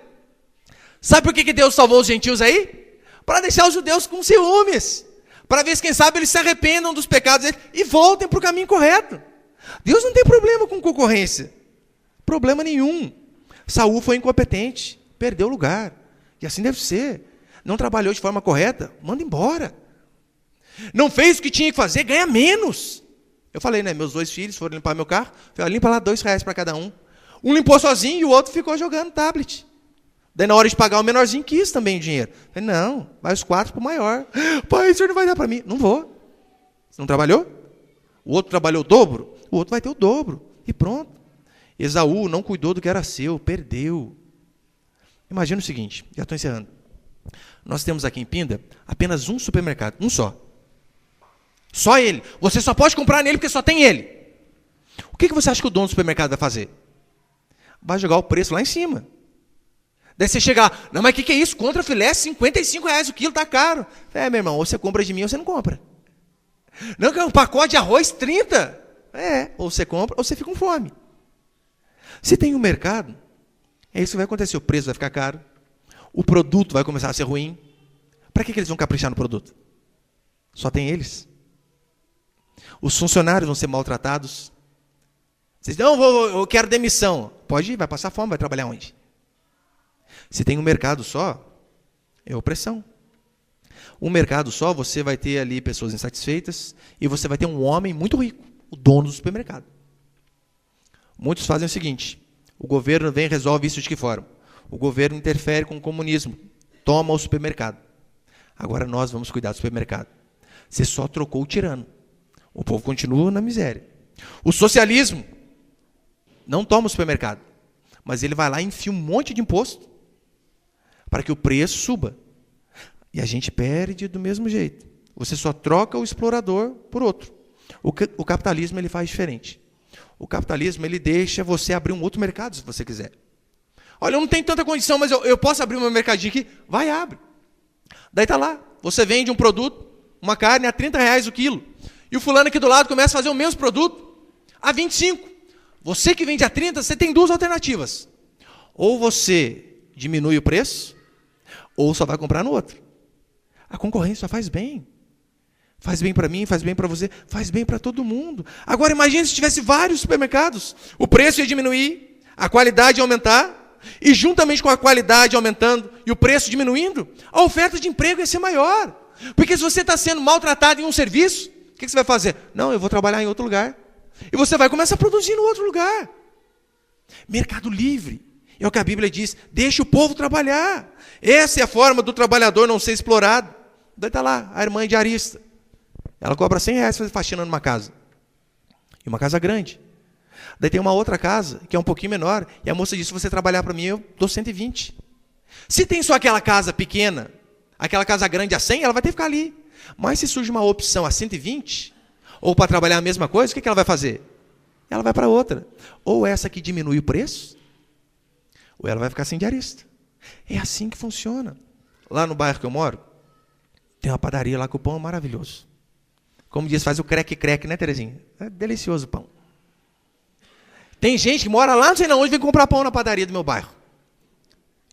sabe por que Deus salvou os gentios aí? Para deixar os judeus com ciúmes, para ver se quem sabe eles se arrependam dos pecados deles e voltem para o caminho correto. Deus não tem problema com concorrência, problema nenhum. Saul foi incompetente, perdeu o lugar, e assim deve ser. Não trabalhou de forma correta, manda embora. Não fez o que tinha que fazer, ganha menos. Eu falei, né, meus 2 filhos foram limpar meu carro, falei, limpa lá R$2 para cada um. Um limpou sozinho e o outro ficou jogando tablet. Daí na hora de pagar o menorzinho quis também o dinheiro. Falei, não, vai os 4 para o maior. Pai, o senhor não vai dar para mim. Não vou. Você não trabalhou? O outro trabalhou o dobro? O outro vai ter o dobro. E pronto. Esaú não cuidou do que era seu, perdeu. Imagina o seguinte, já estou encerrando. Nós temos aqui em Pinda apenas um supermercado, um só. Só ele. Você só pode comprar nele porque só tem ele. O que você acha que o dono do supermercado vai fazer? Vai jogar o preço lá em cima. Daí você chegar, não, mas o que é isso? Contra filé, R$55 o quilo, tá caro. Meu irmão, ou você compra de mim ou você não compra. Não, que é um pacote de arroz, 30. Ou você compra ou você fica com fome. Se tem um mercado, É isso que vai acontecer, o preço vai ficar caro, o produto vai começar a ser ruim. Para que eles vão caprichar no produto? Só tem eles. Os funcionários vão ser maltratados. Vocês dizem, não, eu quero demissão. Pode ir, vai passar fome, vai trabalhar onde? Se tem um mercado só, é opressão. Um mercado só, você vai ter ali pessoas insatisfeitas e você vai ter um homem muito rico, o dono do supermercado. Muitos fazem o seguinte, o governo vem e resolve isso de que forma? O governo interfere com o comunismo, toma o supermercado. Agora nós vamos cuidar do supermercado. Você só trocou o tirano. O povo continua na miséria. O socialismo não toma o supermercado, mas ele vai lá e enfia um monte de imposto para que o preço suba. E a gente perde do mesmo jeito. Você só troca o explorador por outro. O capitalismo ele faz diferente. O capitalismo ele deixa você abrir um outro mercado se você quiser. Olha, eu não tenho tanta condição, mas eu posso abrir um mercadinho aqui? Vai, abre. Daí está lá, você vende um produto, uma carne a R$30 o quilo. E o fulano aqui do lado começa a fazer o mesmo produto a 25. Você que vende a 30, você tem duas alternativas. Ou você diminui o preço, ou só vai comprar no outro. A concorrência faz bem. Faz bem para mim, faz bem para você, faz bem para todo mundo. Agora imagine se tivesse vários supermercados. O preço ia diminuir, a qualidade ia aumentar, e juntamente com a qualidade aumentando e o preço diminuindo, a oferta de emprego ia ser maior. Porque se você está sendo maltratado em um serviço, o que você vai fazer? Não, eu vou trabalhar em outro lugar. E você vai começar a produzir no outro lugar. Mercado livre. É o que a Bíblia diz, deixa o povo trabalhar. Essa é a forma do trabalhador não ser explorado. Daí está lá, a irmã diarista. Ela cobra R$100 para fazer faxina numa casa. E uma casa grande. Daí tem uma outra casa, que é um pouquinho menor, e a moça diz, se você trabalhar para mim, eu dou 120. Se tem só aquela casa pequena, aquela casa grande a 100, ela vai ter que ficar ali. Mas se surge uma opção a 120, ou para trabalhar a mesma coisa, o que ela vai fazer? Ela vai para outra. Ou essa que diminui o preço, ou ela vai ficar sem diarista. É assim que funciona. Lá no bairro que eu moro, tem uma padaria lá que o pão é maravilhoso. Como diz, faz o creque-creque, né, Terezinha? É delicioso o pão. Tem gente que mora lá, não sei onde, vem comprar pão na padaria do meu bairro.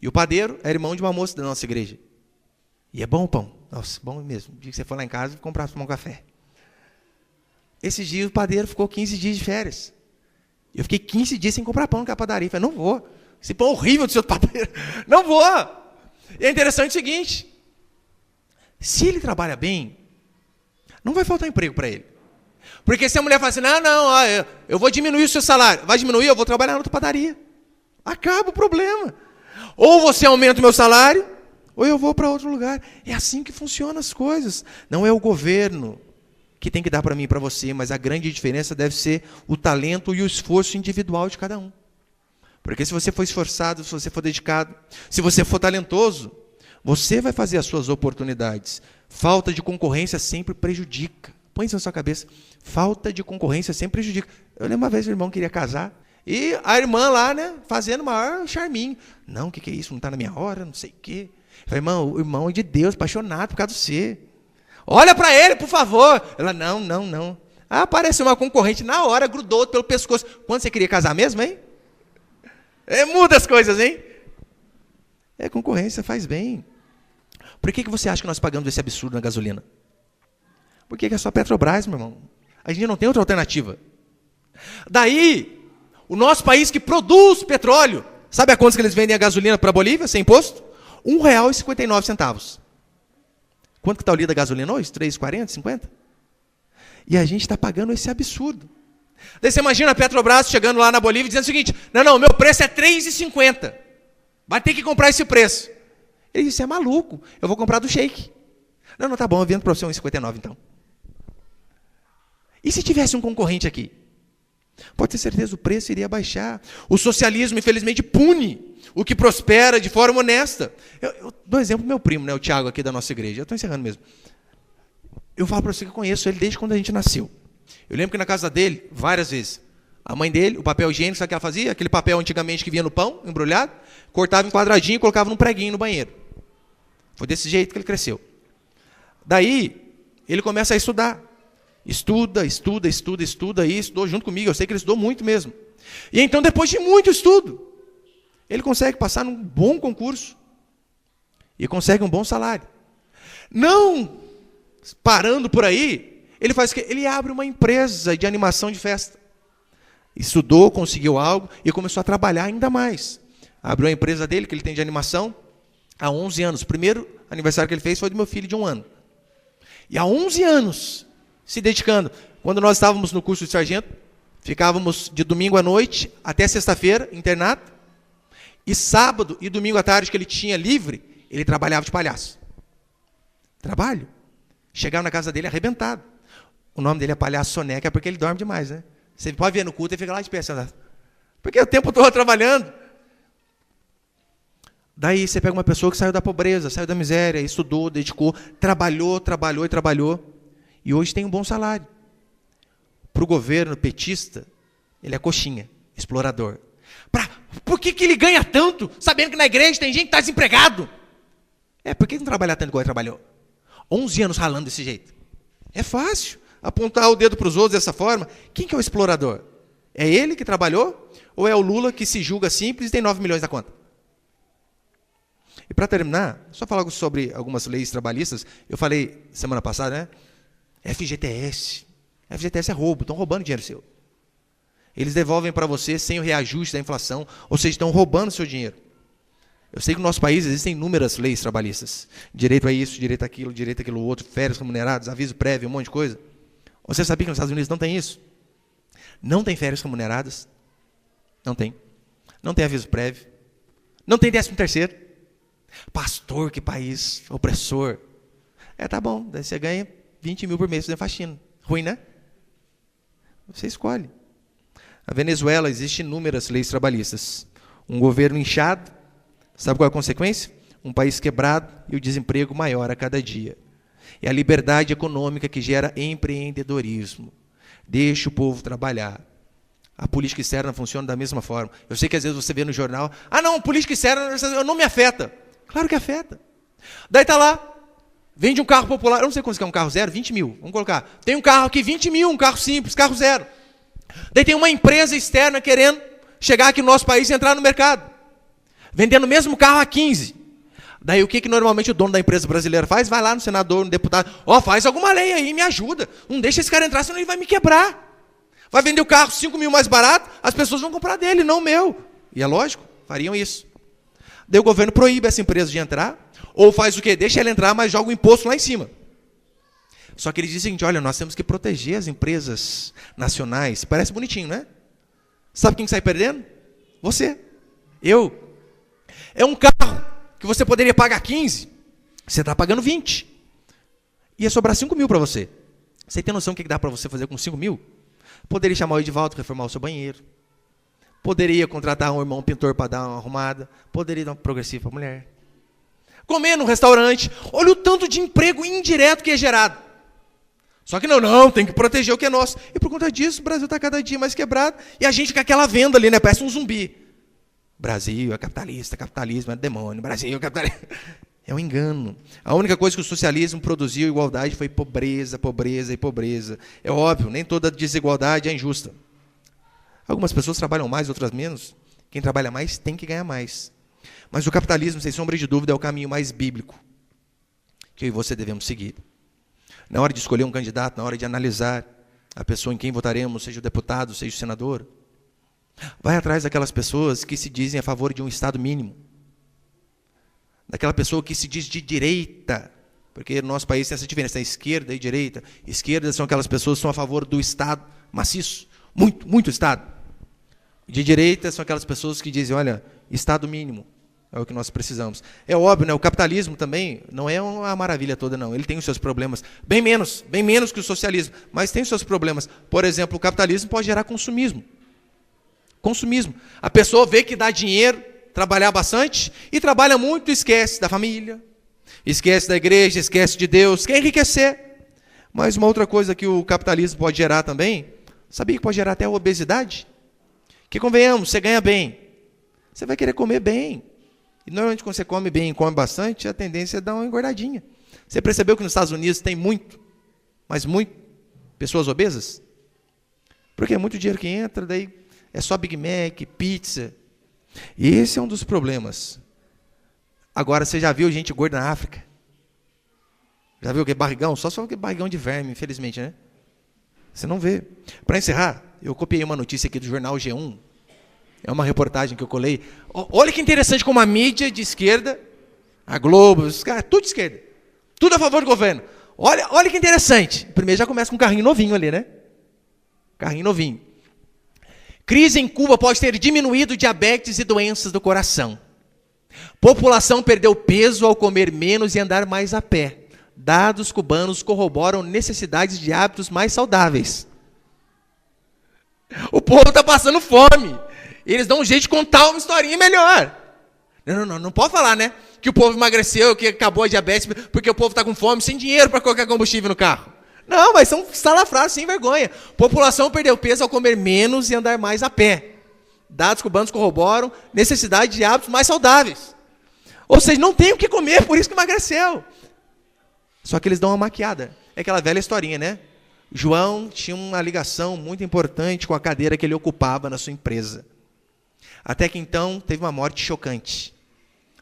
E o padeiro é irmão de uma moça da nossa igreja. E é bom o pão. Nossa, bom mesmo. O dia que você for lá em casa, comprar um café. Esses dias o padeiro ficou 15 dias de férias. Eu fiquei 15 dias sem comprar pão naquela padaria. Eu falei, não vou. Esse pão horrível do seu padeiro. Não vou. E é interessante o seguinte. Se ele trabalha bem, não vai faltar emprego para ele. Porque se a mulher fala assim, eu vou diminuir o seu salário. Vai diminuir, eu vou trabalhar na outra padaria. Acaba o problema. Ou você aumenta o meu salário, ou eu vou para outro lugar. É assim que funcionam as coisas. Não é o governo que tem que dar para mim e para você, mas a grande diferença deve ser o talento e o esforço individual de cada um. Porque se você for esforçado, se você for dedicado, se você for talentoso, você vai fazer as suas oportunidades. Falta de concorrência sempre prejudica. Põe isso na sua cabeça. Falta de concorrência sempre prejudica. Eu lembro uma vez o irmão queria casar, e a irmã lá, né, fazendo o maior charminho. Não, o que é isso? Não está na minha hora, não sei o quê. Eu falei, irmão, o irmão é de Deus, apaixonado por causa de você. Olha para ele, por favor. Ela, não. Ah, apareceu uma concorrente na hora, grudou pelo pescoço. Quando você queria casar mesmo, hein? Muda as coisas, hein? Concorrência faz bem. Por que você acha que nós pagamos esse absurdo na gasolina? Porque é só a Petrobras, meu irmão. A gente não tem outra alternativa. Daí, o nosso país que produz petróleo, sabe a quanto que eles vendem a gasolina para a Bolívia, sem imposto? R$1,59. Quanto que está o litro da gasolina hoje? 3,40, 50? E a gente está pagando esse absurdo. Daí você imagina a Petrobras chegando lá na Bolívia dizendo o seguinte, não, meu preço é 3,50. Vai ter que comprar esse preço. Ele disse, você é maluco, eu vou comprar do Sheik. Não, tá bom, eu vendo para você 1,59 então. E se tivesse um concorrente aqui? Pode ter certeza, o preço iria baixar. O socialismo, infelizmente, pune o que prospera de forma honesta. Eu dou exemplo do meu primo, né, o Tiago aqui da nossa igreja. Eu estou encerrando mesmo. Eu falo para você que eu conheço ele desde quando a gente nasceu. Eu lembro que na casa dele, várias vezes, a mãe dele, o papel higiênico, sabe o que ela fazia? Aquele papel antigamente que vinha no pão, embrulhado, cortava em quadradinho e colocava num preguinho no banheiro. Foi desse jeito que ele cresceu. Daí, ele começa a estudar. Estuda, e estudou junto comigo. Eu sei que ele estudou muito mesmo. E então, depois de muito estudo, ele consegue passar num bom concurso e consegue um bom salário. Não parando por aí, ele faz o quê? Ele abre uma empresa de animação de festa. Estudou, conseguiu algo e começou a trabalhar ainda mais. Abriu a empresa dele, que ele tem de animação, há 11 anos. O primeiro aniversário que ele fez foi do meu filho de 1 ano. E há 11 anos, se dedicando. Quando nós estávamos no curso de sargento, ficávamos de domingo à noite até sexta-feira, internado. E sábado e domingo à tarde, que ele tinha livre, ele trabalhava de palhaço. Trabalho. Chegava na casa dele arrebentado. O nome dele é Palhaço Soneca, porque ele dorme demais, né? Você pode ver no culto e fica lá de pé, porque o tempo todo trabalhando. Daí você pega uma pessoa que saiu da pobreza, saiu da miséria, estudou, dedicou, trabalhou. E hoje tem um bom salário. Para o governo petista, ele é coxinha, explorador. Por que ele ganha tanto, sabendo que na igreja tem gente que está desempregado? Por que não trabalhar tanto igual ele trabalhou? 11 anos ralando desse jeito. É fácil apontar o dedo para os outros dessa forma. Quem que é o explorador? É ele que trabalhou? Ou é o Lula que se julga simples e tem 9 milhões na conta? E para terminar, só falar sobre algumas leis trabalhistas. Eu falei semana passada, né? FGTS. FGTS é roubo, estão roubando dinheiro seu. Eles devolvem para você sem o reajuste da inflação, ou seja, estão roubando seu dinheiro. Eu sei que no nosso país existem inúmeras leis trabalhistas. Direito a isso, direito àquilo outro, férias remuneradas, aviso prévio, um monte de coisa. Você sabia que nos Estados Unidos não tem isso? Não tem férias remuneradas. Não tem. Não tem aviso prévio. Não tem 13º. Pastor, que país opressor. Tá bom, daí você ganha 20 mil por mês fazendo faxina. Ruim, né? Você escolhe. Na Venezuela existem inúmeras leis trabalhistas. Um governo inchado, sabe qual é a consequência? Um país quebrado e o desemprego maior a cada dia. É a liberdade econômica que gera empreendedorismo. Deixa o povo trabalhar. A política externa funciona da mesma forma. Eu sei que às vezes você vê no jornal, não, política externa não me afeta. Claro que afeta. Daí está lá, vende um carro popular, eu não sei quanto que é um carro zero, 20 mil, vamos colocar. Tem um carro aqui, 20 mil, um carro simples, carro zero. Daí tem uma empresa externa querendo chegar aqui no nosso país e entrar no mercado. Vendendo o mesmo carro a 15. Daí o que normalmente o dono da empresa brasileira faz? Vai lá no senador, no deputado, faz alguma lei aí, me ajuda. Não deixa esse cara entrar, senão ele vai me quebrar. Vai vender o carro 5 mil mais barato, as pessoas vão comprar dele, não o meu. E é lógico, fariam isso. Daí o governo proíbe essa empresa de entrar, ou faz o quê? Deixa ela entrar, mas joga o imposto lá em cima. Só que ele diz o seguinte, olha, nós temos que proteger as empresas nacionais. Parece bonitinho, né? Sabe quem sai perdendo? Você. Eu. É um carro que você poderia pagar 15, você está pagando 20. Ia sobrar 5 mil para você. Você tem noção do que dá para você fazer com 5 mil? Poderia chamar o Edivaldo para reformar o seu banheiro. Poderia contratar um irmão pintor para dar uma arrumada. Poderia dar um progressivo para a mulher. Comer num restaurante. Olha o tanto de emprego indireto que é gerado. Só que não, tem que proteger o que é nosso. E por conta disso, o Brasil está cada dia mais quebrado. E a gente com aquela venda ali, né? Parece um zumbi. Brasil é capitalista, capitalismo é demônio. Brasil é capitalista. É um engano. A única coisa que o socialismo produziu, igualdade, foi pobreza, pobreza e pobreza. É óbvio, nem toda desigualdade é injusta. Algumas pessoas trabalham mais, outras menos. Quem trabalha mais tem que ganhar mais. Mas o capitalismo, sem sombra de dúvida, é o caminho mais bíblico que eu e você devemos seguir. Na hora de escolher um candidato, na hora de analisar a pessoa em quem votaremos, seja o deputado, seja o senador, vai atrás daquelas pessoas que se dizem a favor de um Estado mínimo. Daquela pessoa que se diz de direita, porque no nosso país tem essa diferença, tem esquerda e direita. Esquerda são aquelas pessoas que são a favor do Estado maciço, muito Estado. De direita são aquelas pessoas que dizem, olha, Estado mínimo é o que nós precisamos. É óbvio, né? O capitalismo também não é uma maravilha toda, não. Ele tem os seus problemas, bem menos que o socialismo, mas tem os seus problemas. Por exemplo, o capitalismo pode gerar consumismo. Consumismo. A pessoa vê que dá dinheiro, trabalhar bastante, e trabalha muito e esquece da família, esquece da igreja, esquece de Deus, quer enriquecer. Mas uma outra coisa que o capitalismo pode gerar também, sabia que pode gerar até a obesidade? Que convenhamos, você ganha bem, você vai querer comer bem. E normalmente quando você come bem e come bastante, a tendência é dar uma engordadinha. Você percebeu que nos Estados Unidos tem mas muito, pessoas obesas? Porque é muito dinheiro que entra, daí é só Big Mac, pizza. Esse é um dos problemas. Agora, você já viu gente gorda na África? Já viu o que? Barrigão? Só se for barrigão de verme, infelizmente, né? Você não vê. Para encerrar, eu copiei uma notícia aqui do jornal G1. É uma reportagem que eu colei. Olha que interessante como a mídia de esquerda, a Globo, os caras, tudo de esquerda. Tudo a favor do governo. Olha que interessante. Primeiro já começa com um carrinho novinho ali, né? Carrinho novinho. Crise em Cuba pode ter diminuído diabetes e doenças do coração. População perdeu peso ao comer menos e andar mais a pé. Dados cubanos corroboram necessidades de hábitos mais saudáveis. O povo está passando fome. Eles dão um jeito de contar uma historinha melhor. Não pode falar, né? Que o povo emagreceu, que acabou a diabetes, porque o povo está com fome, sem dinheiro para colocar combustível no carro. Não, mas são salafrases sem vergonha. População perdeu peso ao comer menos e andar mais a pé. Dados cubanos corroboram necessidade de hábitos mais saudáveis. Ou seja, não tem o que comer, por isso que emagreceu. Só que eles dão uma maquiada. É aquela velha historinha, né? João tinha uma ligação muito importante com a cadeira que ele ocupava na sua empresa. Até que então teve uma morte chocante.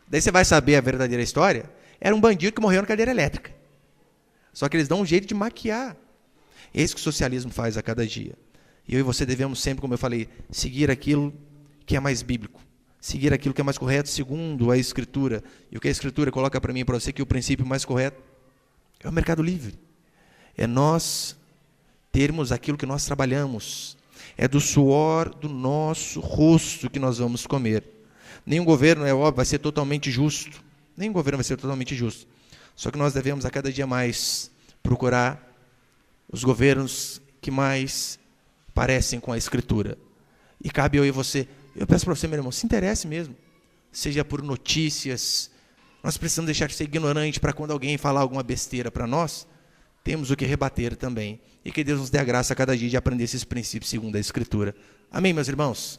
Daí você vai saber a verdadeira história. Era um bandido que morreu na cadeira elétrica. Só que eles dão um jeito de maquiar. É isso que o socialismo faz a cada dia. E eu e você devemos sempre, como eu falei, seguir aquilo que é mais bíblico. Seguir aquilo que é mais correto segundo a Escritura. E o que a Escritura coloca para mim e para você que o princípio mais correto é o mercado livre. É nós termos aquilo que nós trabalhamos. É do suor do nosso rosto que nós vamos comer. Nenhum governo, é óbvio, vai ser totalmente justo. Nenhum governo vai ser totalmente justo. Só que nós devemos a cada dia mais procurar os governos que mais parecem com a Escritura. E cabe eu e você, eu peço para você, meu irmão, se interesse mesmo. Seja por notícias. Nós precisamos deixar de ser ignorante para quando alguém falar alguma besteira para nós, temos o que rebater também. E que Deus nos dê a graça a cada dia de aprender esses princípios segundo a Escritura. Amém, meus irmãos?